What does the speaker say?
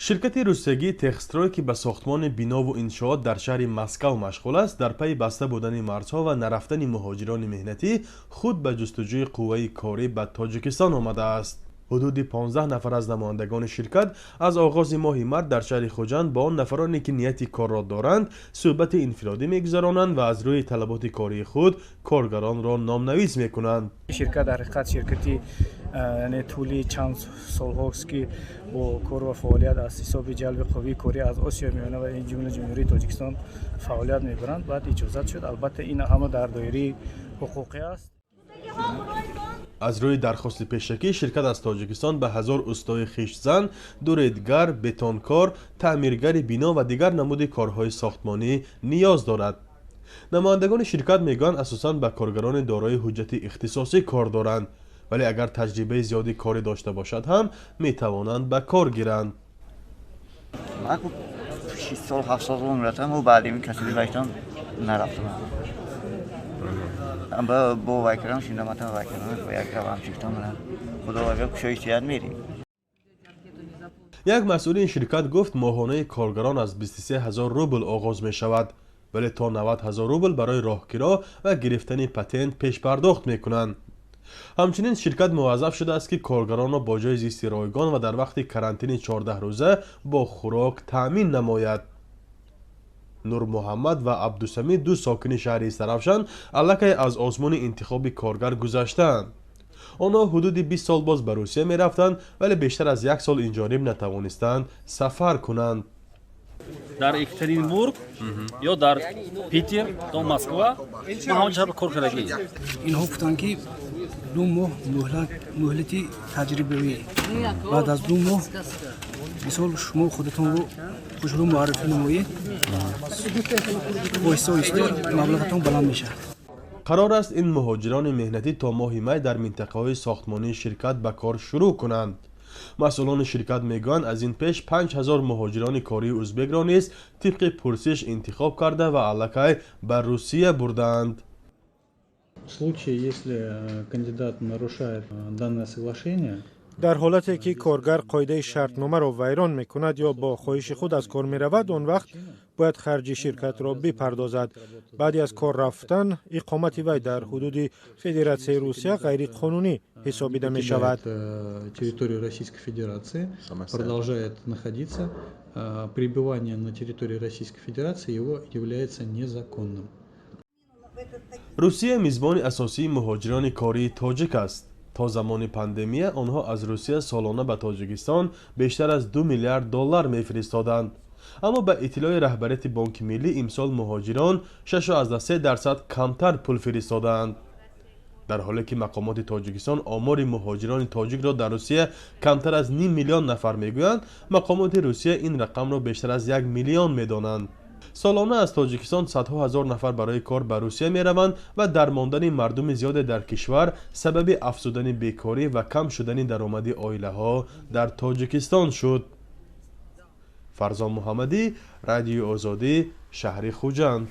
ширкати русиягии техстрой ки ба сохтмони бинову иншоот дар шаҳри Москав машғул аст, дар пайи баста будани марзҳо ва нарафтани муҳоҷирони меҳнатӣ худ ба ҷустуҷӯи қувваи корӣ ба Тоҷикистон омадааст. ҳудуди 15 нафар аз намояндагони ширкат аз оғози моҳи март дар шаҳри хуҷанд бо он нафароне ки нияти корро доранд суҳбати инфиродӣ мегузаронанд ва аз рӯи талаботи кории худ коргаронро номнавис мекунанд. ширкат дар ҳақиқат ширкати тӯли чанд солҳост ки бо кор ва фаъолият аз ҳисоби ҷалби қувваи корӣ аз осиё миёна ва ин ҷумла ҷумҳурии Тоҷикистон фаъолият мебаранд. Баъд иҷозат шуд. Албатта ин ҳама дар доираи ҳуқуқӣ аст. аз рӯи дархости пешакӣ ширкат аз Тоҷикистон ба 1000 устои хиштзан, дуредгар, бетонкор, таъмиргари бино ва дигар намуди корҳои сохтмонӣ ниёз дорад. намояндагони ширкат мегӯянд асосан ба коргарони дорои ҳуҷҷати ихтисосӣ кор доранд, вале агар таҷрибаи зиёди корӣ дошта бошад ҳам метавонанд ба кор гиранд. 6 سال 7 سال عمرتم و بعد این کسبی داشتم نرفتم. با وکیلم شیندم تا وکیلم با یک روام شفتم من خدا وکیل کشایشیت میریم. як масъули ин ширкат гуфт моҳонаи коргарон аз 23000 рубл оғоз мешавад, вале то 90000 рубл барои роҳкиро ва гирифтани патент пешпардохт мекунанд. ҳамчунин ширкат муваззаф шудааст ки коргаронро бо ҷои зисти ройгон ва дар вақти карантини 14 рӯза бо хӯрок таъмин намояд. нурмуҳаммад ва абдусамид ду сокини шаҳри Истаравшан аллакай аз озмуни интихоби коргар гузаштаанд. онҳо ҳудуди 20 сол боз ба Русия мерафтанд, вале бештар аз 1 сол инҷониб натавонистанд сафар кунанд. дар Екатеринбург ё дар Питер то Москва ма ҳама ҷо кор кардагӣ. инҳо гуфтанд ки 2 моҳ муҳлати таҷрибавӣ. баъд аз 2 моҳ мисол шумо худатонро хушрӯ муаррифӣ намоед, оҳиста оҳиста маблағатон баланд мешавад. қарор аст ин муҳоҷирони меҳнатӣ то моҳи май дар минтақаҳои сохтмонии ширкат ба кор шурӯъ кунанд. масъулони ширкат мегӯянд аз ин пеш 5000 муҳоҷирони кории ӯзбекро низ тибқи пурсиш интихоб карда ва аллакай ба Русия бурдаанд. В случае, если кандидат нарушает данное соглашение, дар ҳолате ки коргар қоидаи шартномаро вайрон мекунад ё бо хоҳиши худ аз кор меравад, он вақт бояд харҷи ширкатро бипардозад. баъди аз кор рафтан иқомати вай дар ҳудуди Федератсияи Русия ғайриқонунӣ ҳисобида мешавад. территорию Российской Федерации продолжает находиться, пребывание на территории Российской Федерации его является незаконным. русия мизбони асосии муҳоҷирони кории тоҷик аст. то замони пандемия онҳо аз Русия солона ба Тоҷикистон бештар аз $2 миллиард мефиристоданд. аммо ба иттилои раҳбарияти Бонки Миллӣ имсол муҳоҷирон 6.3% камтар пул фиристоданд. дар ҳоле ки мақомоти Тоҷикистон омори муҳоҷирони тоҷикро дар Русия камтар аз 5 миллион нафар мегӯянд, мақомоти Русия ин рақамро бештар аз 1 миллион медонанд. солона аз Тоҷикистон садҳо ҳазор нафар барои кор ба Русия мераванд ва дармондани мардуми зиёде дар кишвар сабаби афзудани бекорӣ ва кам шудани даромади оилаҳо дар Тоҷикистон шуд. фарзон муҳаммадӣ, Радиои Озодӣ, шаҳри Хуҷанд.